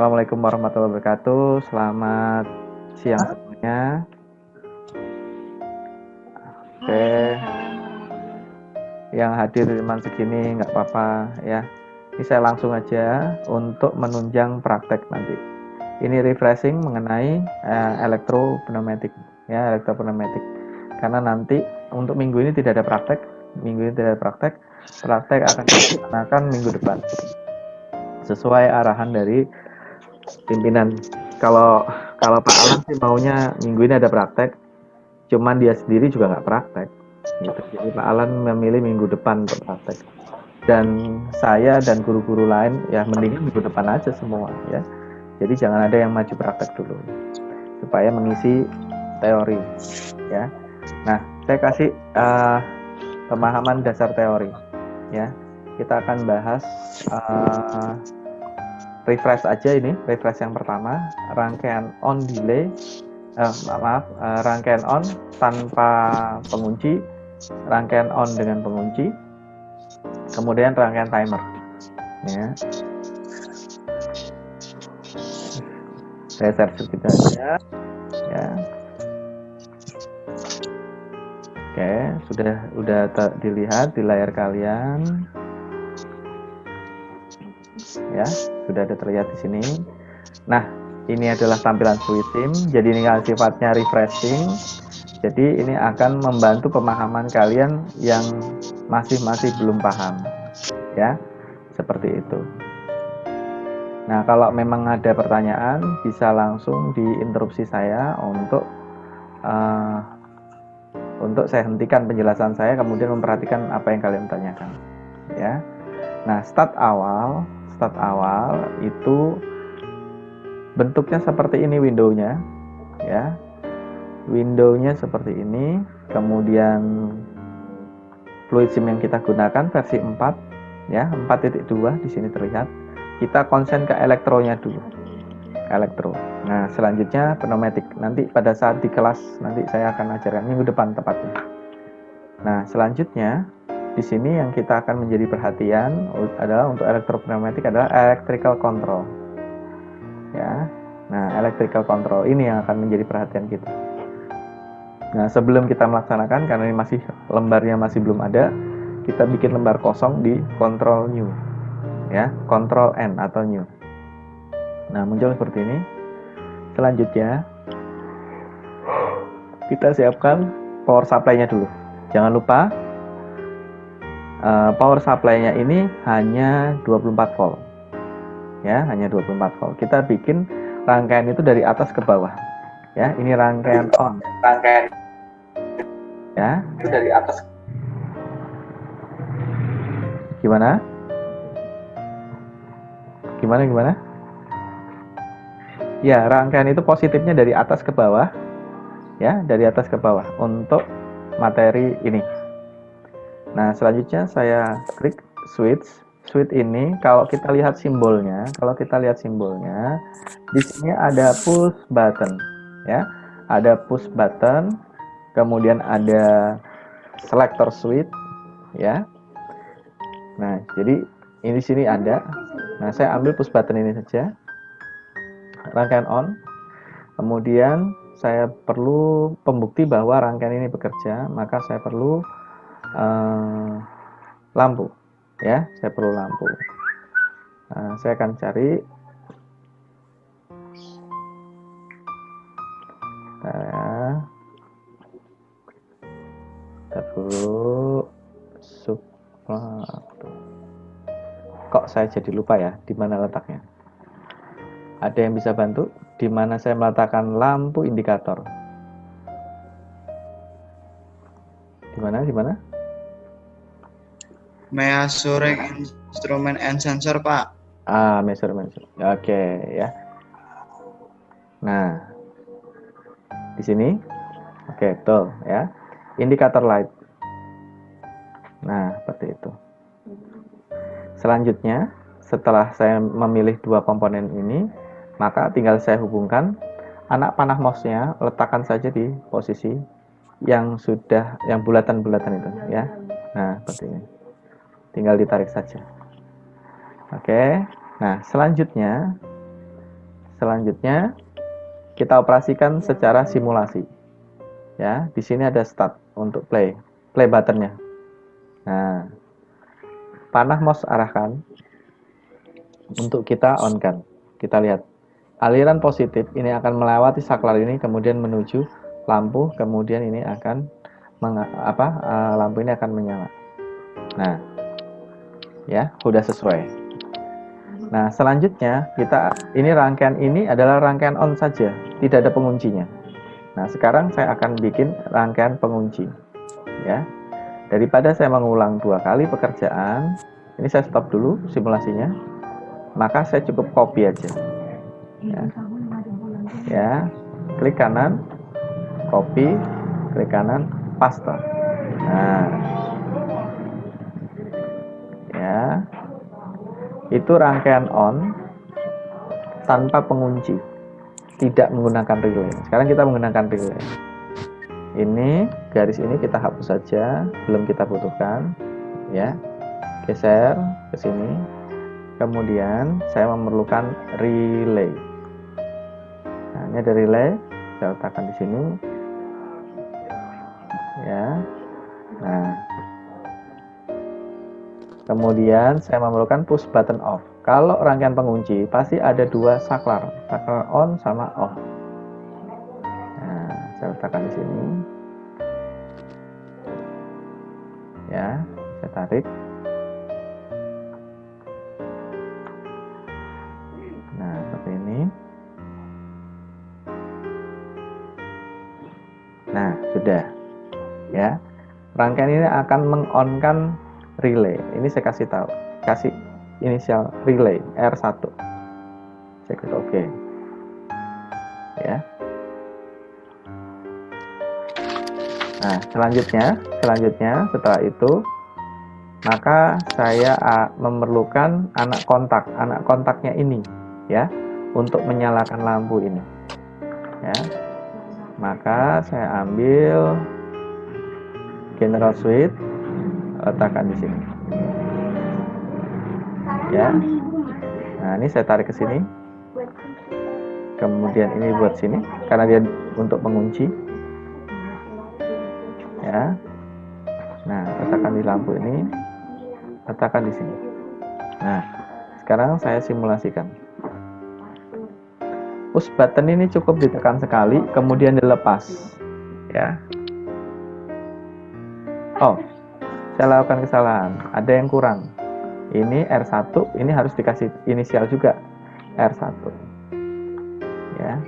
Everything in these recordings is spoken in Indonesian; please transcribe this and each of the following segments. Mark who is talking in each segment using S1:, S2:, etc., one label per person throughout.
S1: Assalamualaikum warahmatullahi wabarakatuh. Selamat siang semuanya. Oke, yang hadir cuma segini nggak apa-apa ya. Ini saya langsung aja untuk menunjang praktek nanti. Ini refreshing mengenai elektropneumatik ya, elektropneumatik. Karena nanti untuk minggu ini tidak ada praktek, praktek akan dilaksanakan minggu depan sesuai arahan dari pimpinan. Kalau Pak Alan sih maunya minggu ini ada praktek, cuman dia sendiri juga nggak praktek gitu. Jadi Pak Alan memilih minggu depan untuk praktek, dan saya dan guru-guru lain ya mendingan minggu depan aja semua ya. Jadi jangan ada yang maju praktek dulu supaya mengisi teori ya. Nah, saya kasih pemahaman dasar teori ya. Kita akan bahas refresh aja ini, refresh yang pertama, rangkaian on delay, rangkaian on tanpa pengunci, rangkaian on dengan pengunci, kemudian rangkaian timer ya. Saya share sedikit aja ya. Oke, sudah dilihat di layar kalian ya, sudah ada terlihat di sini. Nah, ini adalah tampilan SWISIM. Jadi ini sifatnya refreshing. Jadi ini akan membantu pemahaman kalian yang masih belum paham ya, seperti itu. Nah, kalau memang ada pertanyaan bisa langsung diinterupsi saya untuk saya hentikan penjelasan saya, kemudian memperhatikan apa yang kalian tanyakan ya. Nah, start awal itu bentuknya seperti ini, window-nya ya. Window-nya seperti ini, kemudian fluid sim yang kita gunakan versi 4 ya, 4.2 di sini terlihat. Kita konsen ke elektronya dulu. Elektro. Nah, selanjutnya pneumatik. Nanti pada saat di kelas nanti saya akan ajarkan minggu depan tepatnya. Nah, selanjutnya di sini yang kita akan menjadi perhatian adalah untuk elektropneumatik adalah electrical control. Ya. Nah, electrical control ini yang akan menjadi perhatian kita. Nah, sebelum kita melaksanakan, karena ini masih lembarnya masih belum ada, kita bikin lembar kosong di control new. Ya, control N atau new. Nah, muncul seperti ini. Selanjutnya kita siapkan power supply-nya dulu. Jangan lupa power supply-nya ini hanya 24 volt. Ya, hanya 24 volt. Kita bikin rangkaian itu dari atas ke bawah. Ya, ini rangkaian on. Rangkaian ya, itu dari atas. Gimana? Ya, rangkaian itu positifnya dari atas ke bawah. Ya, dari atas ke bawah untuk materi ini. Nah, selanjutnya saya klik switch. Switch ini kalau kita lihat simbolnya, di sini ada push button ya. Ada push button, kemudian ada selector switch ya. Nah, jadi ini di sini ada. Nah, saya ambil push button ini saja. Rangkaian on. Kemudian saya perlu pembukti bahwa rangkaian ini bekerja, maka saya perlu lampu ya, saya perlu lampu. Nah, saya akan cari dulu kok saya jadi lupa ya di mana letaknya. Ada yang bisa bantu? Di mana saya meletakkan lampu indikator? Di mana?
S2: Measuring instrument and sensor, Pak.
S1: Measurement. Oke, ya. Nah, di sini. Oke, betul ya. Indikator light. Nah, seperti itu. Selanjutnya, setelah saya memilih dua komponen ini, maka tinggal saya hubungkan anak panah mouse-nya, letakkan saja di posisi yang bulatan-bulatan itu ya. Nah, seperti ini. Tinggal ditarik saja. Oke. Nah, selanjutnya selanjutnya kita operasikan secara simulasi. Ya, di sini ada start untuk play buttonnya. Nah, panah mouse arahkan untuk kita on kan. Kita lihat aliran positif ini akan melewati saklar ini, kemudian menuju lampu, kemudian ini akan lampu ini akan menyala. Nah, ya, sudah sesuai. Nah, selanjutnya ini rangkaian ini adalah rangkaian on saja, tidak ada penguncinya. Nah, sekarang saya akan bikin rangkaian pengunci. Ya. Daripada saya mengulang 2 kali pekerjaan, ini saya stop dulu simulasinya. Maka saya cukup copy aja. Ya. Klik kanan, copy, klik kanan, paste. Nah. Ya. Itu rangkaian on tanpa pengunci. Tidak menggunakan relay. Sekarang kita menggunakan relay. Ini garis ini kita hapus saja, belum kita butuhkan. Ya, geser ke sini. Kemudian saya memerlukan relay. Nah, ini ada relay. Saya letakkan di sini. Ya. Nah. Kemudian saya memerlukan push button off. Kalau rangkaian pengunci pasti ada 2 saklar on sama off. Nah, saya letakkan di sini. Ya, saya tarik. Nah, seperti ini. Nah, sudah. Ya. Rangkaian ini akan mengonkan relay. Ini saya kasih tahu. Kasih inisial relay R1. Saya klik OK. Ya. Nah, selanjutnya setelah itu maka saya memerlukan anak kontaknya ini ya untuk menyalakan lampu ini. Ya. Maka saya ambil general switch, letakkan di sini. Ya. Nah, ini saya tarik ke sini. Kemudian ini buat sini karena dia untuk mengunci. Ya. Nah, letakkan di lampu ini. Letakkan di sini. Nah, sekarang saya simulasikan. Push button ini cukup ditekan sekali, kemudian dilepas. Ya. Oh, saya lakukan kesalahan. Ada yang kurang. Ini R1, ini harus dikasih inisial juga R1. Ya.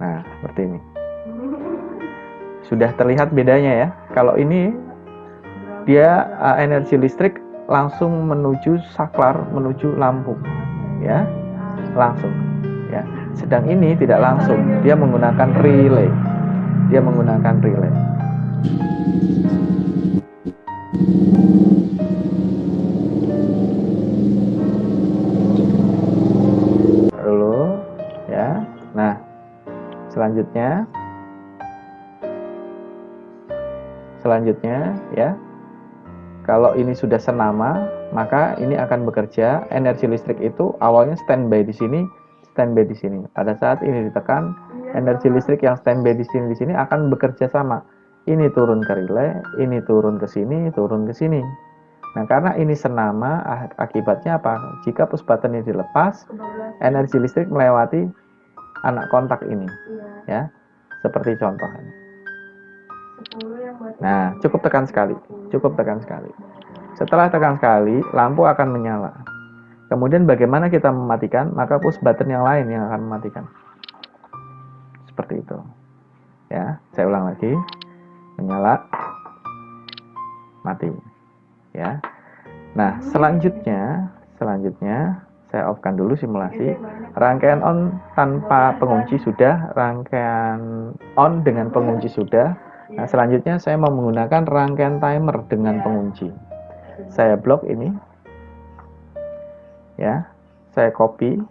S1: Nah, seperti ini. Sudah terlihat bedanya ya. Kalau ini dia energi listrik langsung menuju saklar, menuju lampu. Ya. Langsung, ya. Sedang ini tidak langsung. Dia menggunakan relay. Dulu, ya. Nah, selanjutnya ya. Kalau ini sudah senama, maka ini akan bekerja. Energi listrik itu awalnya standby di sini. Pada saat ini ditekan, energi listrik yang standby di sini akan bekerja sama. Ini turun ke relay, ini turun ke sini, turun ke sini. Nah, karena ini senama, akibatnya apa? Jika push button ini dilepas, energi listrik melewati anak kontak ini. Ya, seperti contohnya. Nah, cukup tekan sekali. Setelah tekan sekali, lampu akan menyala. Kemudian bagaimana kita mematikan? Maka push button yang lain yang akan mematikan. Seperti itu. Ya, saya ulang lagi. Menyala, mati. Ya. Nah, selanjutnya saya off-kan dulu simulasi. Rangkaian on tanpa pengunci sudah, rangkaian on dengan pengunci sudah. Nah, selanjutnya saya mau menggunakan rangkaian timer dengan pengunci. Saya blok ini. Ya. Saya copy.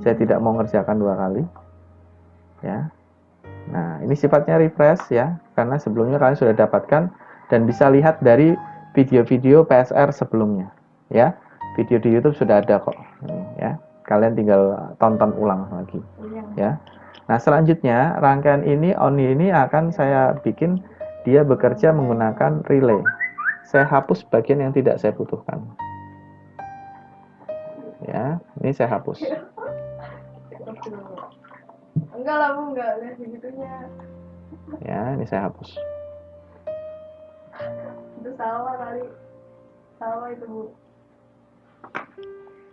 S1: Saya tidak mau mengerjakan 2 kali. Ya. Nah, ini sifatnya refresh ya, karena sebelumnya kalian sudah dapatkan dan bisa lihat dari video-video PSR sebelumnya. Ya. Video di YouTube sudah ada kok. Ini, ya. Kalian tinggal tonton ulang lagi. Ya. Nah, selanjutnya rangkaian ini on ini akan saya bikin dia bekerja menggunakan relay. Saya hapus bagian yang tidak saya butuhkan. Ya, ini saya hapus.
S3: Enggak lah Bu, enggak segitunya.
S1: Ya, ini saya hapus.
S3: Itu salah kali. Salah itu Bu.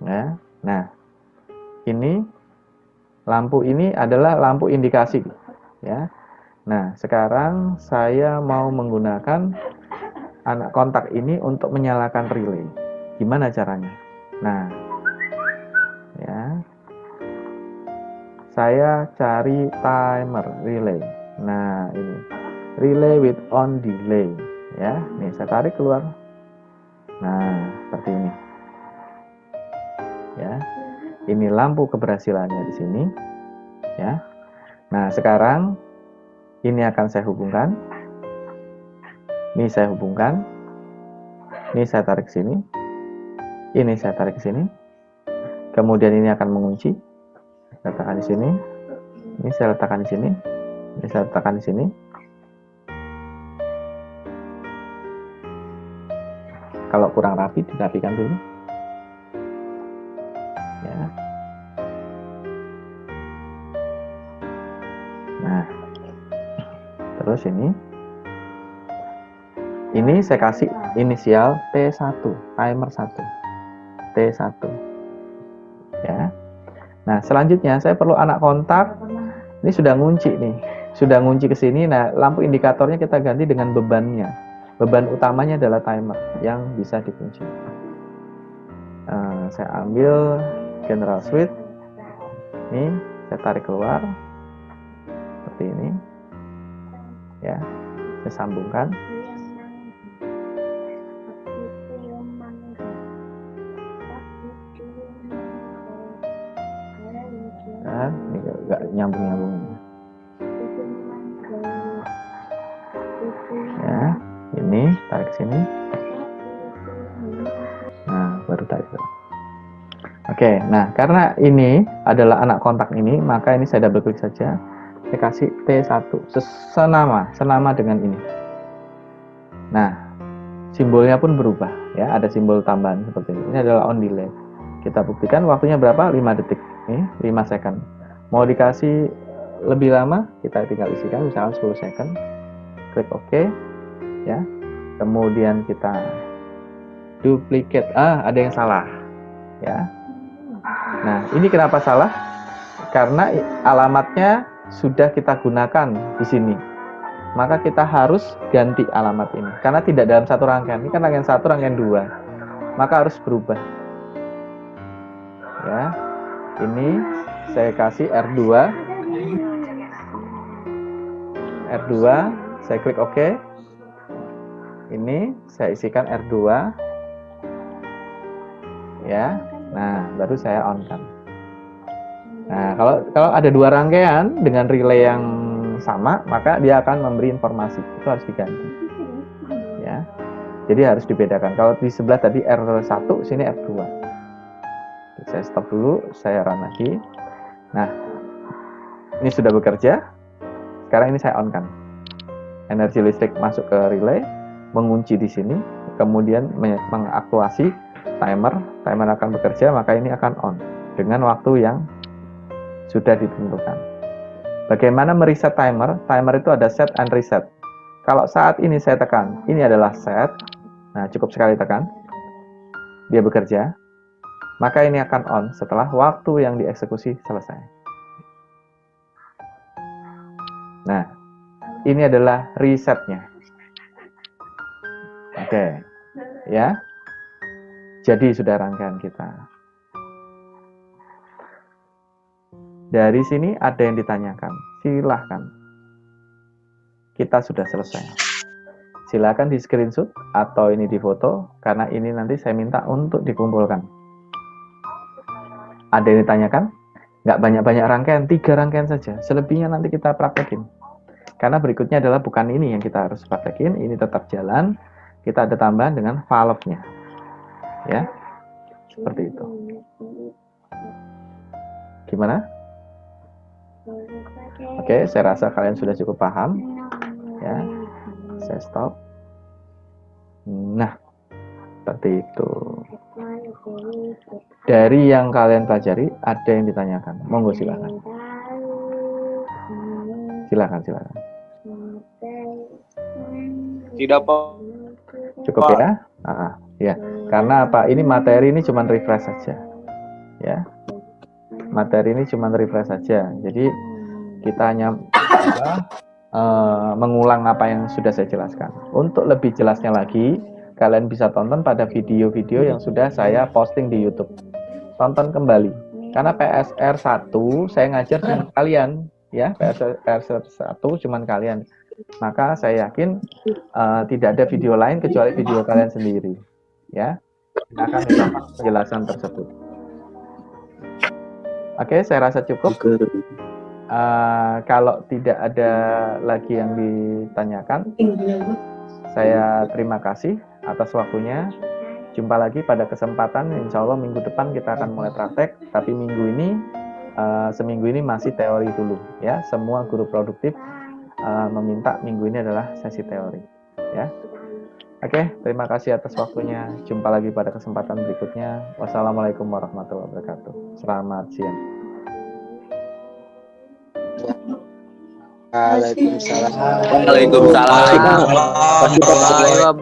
S1: Ya. Nah, ini lampu ini adalah lampu indikasi, ya. Nah, sekarang saya mau menggunakan anak kontak ini untuk menyalakan relay. Gimana caranya? Nah, ya. Saya cari timer relay. Nah, ini relay with on delay, ya. Nih, saya tarik keluar. Nah, seperti ini. Ya. Ini lampu keberhasilannya di sini, ya. Nah, sekarang ini akan saya hubungkan. Ini saya hubungkan. Ini saya tarik ke sini. Ini saya tarik ke sini. Kemudian ini akan mengunci. Letakkan di sini. Ini saya letakkan di sini. Ini saya letakkan di sini. Kalau kurang rapi, dirapikan dulu. Ya. Nah, terus ini saya kasih inisial T1, timer 1, T1, ya. Nah, selanjutnya saya perlu anak kontak. Ini sudah ngunci nih, sudah ngunci ke sini. Nah, lampu indikatornya kita ganti dengan bebannya. Beban utamanya adalah timer yang bisa dikunci. Saya ambil general switch. Ini saya tarik keluar seperti ini, ya. Saya sambungkan. Nah, ini nggak nyambung. Ya, ini tarik ke sini. Nah, baru tarik. Oke, nah karena ini adalah anak kontak ini, maka ini saya double klik saja. Saya kasih T1, senama dengan ini. Nah, simbolnya pun berubah, ya. Ada simbol tambahan seperti ini. Ini adalah on delay. Kita buktikan waktunya berapa? 5 detik. Ini 5 second. Mau dikasih lebih lama, kita tinggal isikan misalnya 10 second. Klik OK, ya. Kemudian kita duplicate. Ada yang salah, ya. Nah, ini kenapa salah? Karena alamatnya sudah kita gunakan di sini. Maka kita harus ganti alamat ini. Karena tidak dalam satu rangkaian. Ini kan rangkaian 1, rangkaian 2. Maka harus berubah. Ya. Ini saya kasih R2. R2, saya klik OK. Ini saya isikan R2. Ya. Nah, baru saya on kan. Nah, kalau ada 2 rangkaian dengan relay yang sama, maka dia akan memberi informasi. Itu harus diganti. Ya. Jadi harus dibedakan. Kalau di sebelah tadi R1, sini R2. Saya stop dulu, saya run lagi. Nah, ini sudah bekerja. Sekarang ini saya on kan. Energi listrik masuk ke relay, mengunci di sini, kemudian mengaktuasi timer akan bekerja, maka ini akan on dengan waktu yang sudah ditentukan. Bagaimana mereset timer? Timer itu ada set and reset. Kalau saat ini saya tekan, ini adalah set. Nah, cukup sekali tekan. Dia bekerja. Maka ini akan on setelah waktu yang dieksekusi selesai. Nah, ini adalah resetnya. Oke. Ya. Jadi sudah rangkaian kita. Dari sini ada yang ditanyakan. Silahkan. Kita sudah selesai. Silahkan di screenshot atau ini di foto. Karena ini nanti saya minta untuk dikumpulkan. Ada yang ditanyakan? Nggak banyak-banyak rangkaian. 3 rangkaian saja. Selebihnya nanti kita praktekin. Karena berikutnya adalah bukan ini yang kita harus praktekin. Ini tetap jalan. Kita ada tambahan dengan valve-nya. Ya, Seperti itu. Gimana? Oke, saya rasa kalian sudah cukup paham. Ya, saya stop. Nah, seperti itu. Dari yang kalian pelajari, ada yang ditanyakan? Monggo silakan. Silakan.
S4: Tidak, Pak.
S1: Cukup ya? Ya. Karena apa? Ini materi ini cuma refresh saja. Ya. Materi ini cuma refresh saja. Jadi kita hanya mengulang apa yang sudah saya jelaskan. Untuk lebih jelasnya lagi, kalian bisa tonton pada video-video yang sudah saya posting di YouTube. Tonton kembali. Karena PSR 1 saya ngajar dengan kalian, ya. PSR 1 cuma kalian. Maka saya yakin tidak ada video lain kecuali video kalian sendiri, ya. Kita akan mendapat penjelasan tersebut. Oke, saya rasa cukup. Kalau tidak ada lagi yang ditanyakan, saya terima kasih atas waktunya. Jumpa lagi pada kesempatan, insya Allah minggu depan kita akan mulai praktek. Tapi minggu ini, seminggu ini masih teori dulu, ya. Semua guru produktif meminta minggu ini adalah sesi teori, ya. Oke, terima kasih atas waktunya. Jumpa lagi pada kesempatan berikutnya. Wassalamualaikum warahmatullahi wabarakatuh. Selamat siang.
S4: Waalaikumsalam.
S5: Waalaikumsalam.